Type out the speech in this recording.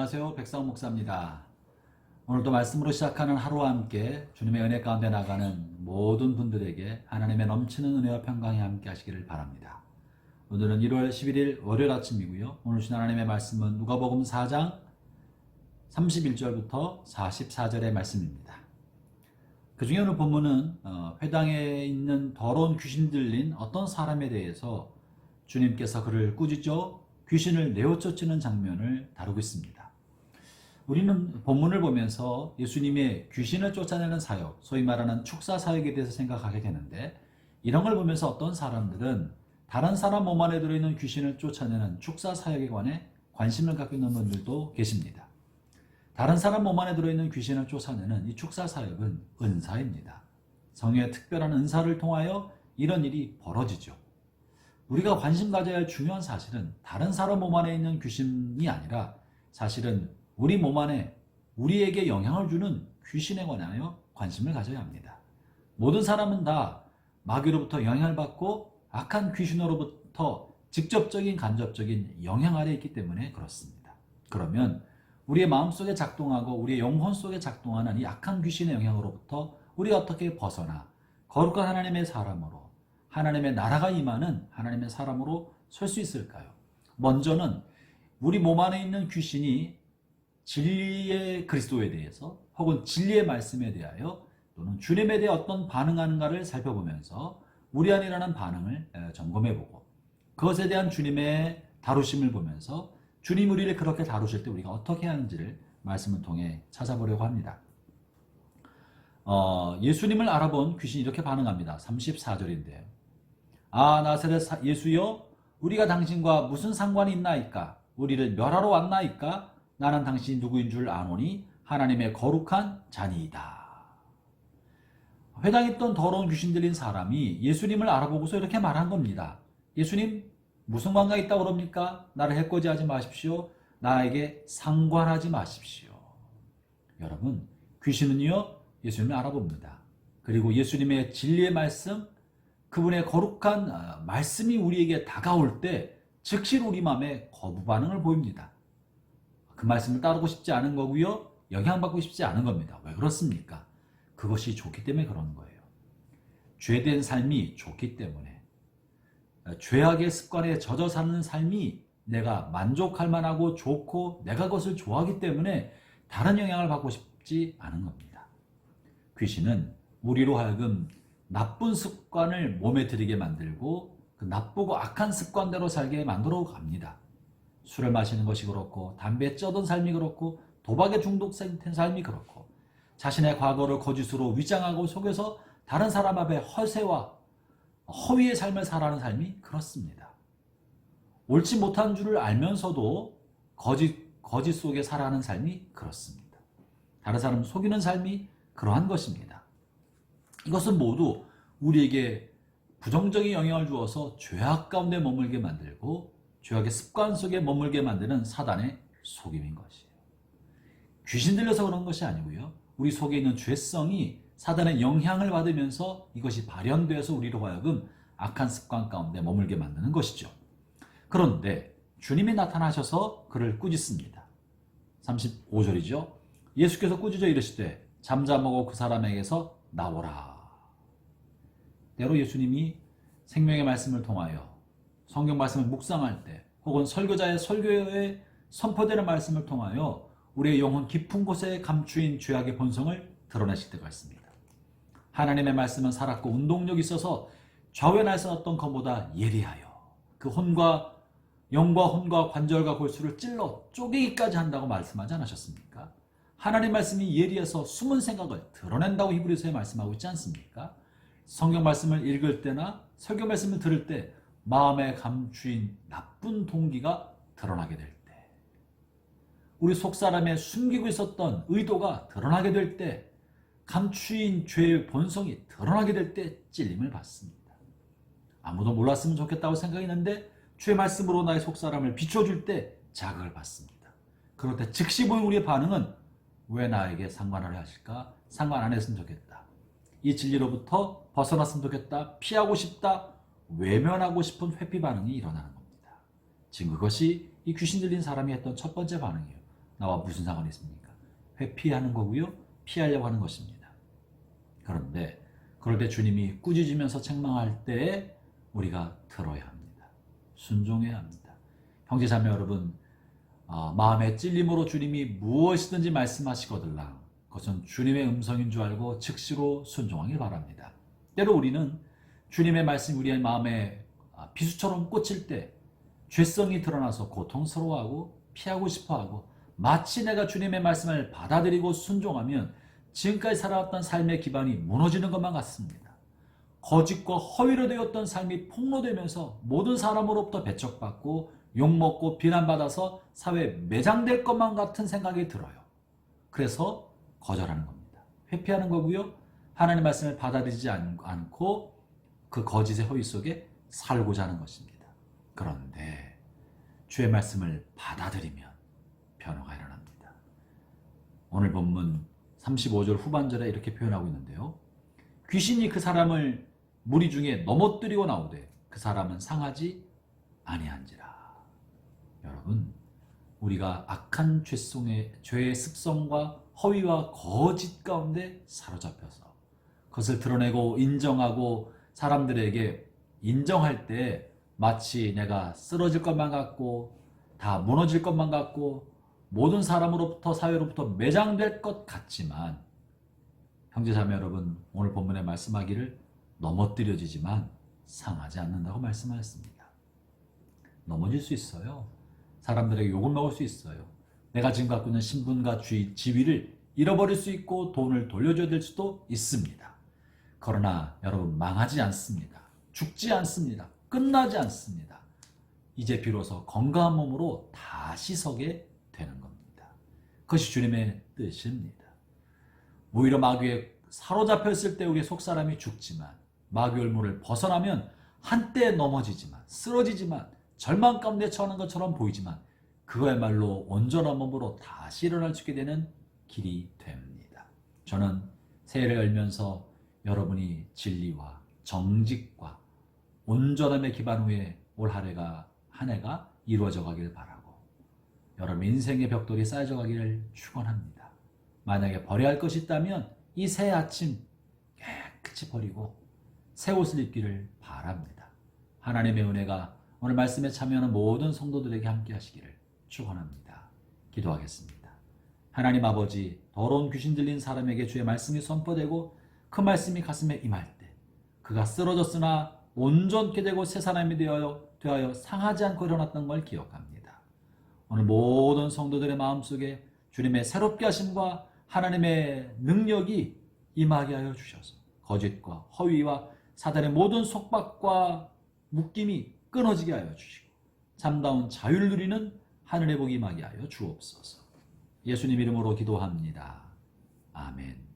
안녕하세요. 백상 목사입니다. 오늘도 말씀으로 시작하는 하루와 함께 주님의 은혜 가운데 나가는 모든 분들에게 하나님의 넘치는 은혜와 평강이 함께 하시기를 바랍니다. 오늘은 1월 11일 월요일 아침이고요. 오늘 주신 하나님의 말씀은 누가복음 4장 31절부터 44절의 말씀입니다. 그 중에 오늘 본문은 회당에 있는 더러운 귀신 들린 어떤 사람에 대해서 주님께서 그를 꾸짖어 귀신을 내어 쫓는 장면을 다루고 있습니다. 우리는 본문을 보면서 예수님의 귀신을 쫓아내는 사역, 소위 말하는 축사 사역에 대해서 생각하게 되는데, 이런 걸 보면서 어떤 사람들은 다른 사람 몸 안에 들어있는 귀신을 쫓아내는 축사 사역에 관해 관심을 갖고 있는 분들도 계십니다. 다른 사람 몸 안에 들어있는 귀신을 쫓아내는 이 축사 사역은 은사입니다. 성령의 특별한 은사를 통하여 이런 일이 벌어지죠. 우리가 관심 가져야 할 중요한 사실은 다른 사람 몸 안에 있는 귀신이 아니라 사실은 우리 몸 안에 우리에게 영향을 주는 귀신에 관하여 관심을 가져야 합니다. 모든 사람은 다 마귀로부터 영향을 받고 악한 귀신으로부터 직접적인 간접적인 영향 아래 있기 때문에 그렇습니다. 그러면 우리의 마음속에 작동하고 우리의 영혼 속에 작동하는 이 악한 귀신의 영향으로부터 우리가 어떻게 벗어나 거룩한 하나님의 사람으로, 하나님의 나라가 임하는 하나님의 사람으로 설 수 있을까요? 먼저는 우리 몸 안에 있는 귀신이 진리의 그리스도에 대해서 혹은 진리의 말씀에 대하여 또는 주님에 대해 어떤 반응하는가를 살펴보면서 우리 안에 일어나는 반응을 점검해보고, 그것에 대한 주님의 다루심을 보면서 주님 우리를 그렇게 다루실 때 우리가 어떻게 하는지를 말씀을 통해 찾아보려고 합니다. 예수님을 알아본 귀신이 이렇게 반응합니다. 34절인데요. 아, 나사렛 예수여, 우리가 당신과 무슨 상관이 있나이까? 우리를 멸하러 왔나이까? 나는 당신이 누구인 줄 아노니 하나님의 거룩한 자니이다. 회당에 있던 더러운 귀신 들린 사람이 예수님을 알아보고서 이렇게 말한 겁니다. 예수님, 무슨 관계가 있다고 그럽니까? 나를 해코지하지 마십시오. 나에게 상관하지 마십시오. 여러분, 귀신은요, 예수님을 알아봅니다. 그리고 예수님의 진리의 말씀, 그분의 거룩한 말씀이 우리에게 다가올 때 즉시 우리 마음에 거부 반응을 보입니다. 그 말씀을 따르고 싶지 않은 거고요. 영향받고 싶지 않은 겁니다. 왜 그렇습니까? 그것이 좋기 때문에 그런 거예요. 죄된 삶이 좋기 때문에, 죄악의 습관에 젖어 사는 삶이 내가 만족할 만하고 좋고 내가 그것을 좋아하기 때문에 다른 영향을 받고 싶지 않은 겁니다. 귀신은 우리로 하여금 나쁜 습관을 몸에 들이게 만들고 그 나쁘고 악한 습관대로 살게 만들어 갑니다. 술을 마시는 것이 그렇고, 담배에 쩌든 삶이 그렇고, 도박에 중독된 삶이 그렇고, 자신의 과거를 거짓으로 위장하고 속여서 다른 사람 앞에 허세와 허위의 삶을 살아가는 삶이 그렇습니다. 옳지 못한 줄을 알면서도 거짓 속에 살아가는 삶이 그렇습니다. 다른 사람을 속이는 삶이 그러한 것입니다. 이것은 모두 우리에게 부정적인 영향을 주어서 죄악 가운데 머물게 만들고 죄악의 습관 속에 머물게 만드는 사단의 속임인 것이에요. 귀신 들려서 그런 것이 아니고요. 우리 속에 있는 죄성이 사단의 영향을 받으면서 이것이 발현되어서 우리로 하여금 악한 습관 가운데 머물게 만드는 것이죠. 그런데 주님이 나타나셔서 그를 꾸짖습니다. 35절이죠. 예수께서 꾸짖어 이르시되 잠잠하고 그 사람에게서 나오라. 때로 예수님이 생명의 말씀을 통하여 성경 말씀을 묵상할 때 혹은 설교자의 설교에 선포되는 말씀을 통하여 우리의 영혼 깊은 곳에 감추인 죄악의 본성을 드러내실 때가 있습니다. 하나님의 말씀은 살았고 운동력이 있어서 좌우에 날선 것보다 예리하여 그 영과 혼과 관절과 골수를 찔러 쪼개기까지 한다고 말씀하지 않으셨습니까? 하나님 말씀이 예리해서 숨은 생각을 드러낸다고 히브리서에 말씀하고 있지 않습니까? 성경 말씀을 읽을 때나 설교 말씀을 들을 때 마음에 감추인 나쁜 동기가 드러나게 될 때, 우리 속사람의 숨기고 있었던 의도가 드러나게 될 때, 감추인 죄의 본성이 드러나게 될 때 찔림을 받습니다. 아무도 몰랐으면 좋겠다고 생각했는데 주의 말씀으로 나의 속사람을 비춰줄 때 자극을 받습니다. 그럴 때 즉시 보인 우리의 반응은 왜 나에게 상관을 하실까? 상관 안 했으면 좋겠다. 이 진리로부터 벗어났으면 좋겠다. 피하고 싶다. 외면하고 싶은 회피 반응이 일어나는 겁니다. 지금 그것이 이 귀신 들린 사람이 했던 첫 번째 반응이에요. 나와 무슨 상관이 있습니까? 회피하는 거고요. 피하려고 하는 것입니다. 그런데 그럴 때 주님이 꾸짖으면서 책망할 때에 우리가 들어야 합니다. 순종해야 합니다. 형제자매 여러분, 마음의 찔림으로 주님이 무엇이든지 말씀하시거들랑 그것은 주님의 음성인 줄 알고 즉시로 순종하길 바랍니다. 때로 우리는 주님의 말씀이 우리의 마음에 비수처럼 꽂힐 때 죄성이 드러나서 고통스러워하고 피하고 싶어하고 마치 내가 주님의 말씀을 받아들이고 순종하면 지금까지 살아왔던 삶의 기반이 무너지는 것만 같습니다. 거짓과 허위로 되었던 삶이 폭로되면서 모든 사람으로부터 배척받고 욕먹고 비난받아서 사회에 매장될 것만 같은 생각이 들어요. 그래서 거절하는 겁니다. 회피하는 거고요. 하나님의 말씀을 받아들이지 않고 그 거짓의 허위 속에 살고자 하는 것입니다. 그런데 주의 말씀을 받아들이면 변화가 일어납니다. 오늘 본문 35절 후반절에 이렇게 표현하고 있는데요. 귀신이 그 사람을 무리 중에 넘어뜨리고 나오되 그 사람은 상하지 아니한지라. 여러분, 우리가 악한 죄의 습성과 허위와 거짓 가운데 사로잡혀서 그것을 드러내고 인정하고 사람들에게 인정할 때 마치 내가 쓰러질 것만 같고 다 무너질 것만 같고 모든 사람으로부터 사회로부터 매장될 것 같지만 형제자매 여러분, 오늘 본문에 말씀하기를 넘어뜨려지지만 상하지 않는다고 말씀하셨습니다. 넘어질 수 있어요. 사람들에게 욕을 먹을 수 있어요. 내가 지금 갖고 있는 신분과 지위를 잃어버릴 수 있고 돈을 돌려줘야 될 수도 있습니다. 그러나 여러분, 망하지 않습니다. 죽지 않습니다. 끝나지 않습니다. 이제 비로소 건강한 몸으로 다시 서게 되는 겁니다. 그것이 주님의 뜻입니다. 오히려 마귀에 사로잡혔을 때 우리의 속사람이 죽지만 마귀 얼굴을 벗어나면 한때 넘어지지만 쓰러지지만 절망 가운데 처하는 것처럼 보이지만 그거야말로 온전한 몸으로 다시 일어날 수 있게 되는 길이 됩니다. 저는 새해를 열면서 여러분이 진리와 정직과 온전함의 기반 위에 올 한 해가 이루어져 가길 바라고 여러분 인생의 벽돌이 쌓여져 가기를 축원합니다. 만약에 버려야 할 것이 있다면 이 새 아침 깨끗이 버리고 새 옷을 입기를 바랍니다. 하나님의 은혜가 오늘 말씀에 참여하는 모든 성도들에게 함께 하시기를 축원합니다. 기도하겠습니다. 하나님 아버지, 더러운 귀신 들린 사람에게 주의 말씀이 선포되고 그 말씀이 가슴에 임할 때 그가 쓰러졌으나 온전케 되고 새 사람이 되어 상하지 않고 일어났던 걸 기억합니다. 오늘 모든 성도들의 마음속에 주님의 새롭게 하심과 하나님의 능력이 임하게 하여 주셔서 거짓과 허위와 사단의 모든 속박과 묶임이 끊어지게 하여 주시고 참다운 자유를 누리는 하늘의 복이 임하게 하여 주옵소서. 예수님 이름으로 기도합니다. 아멘.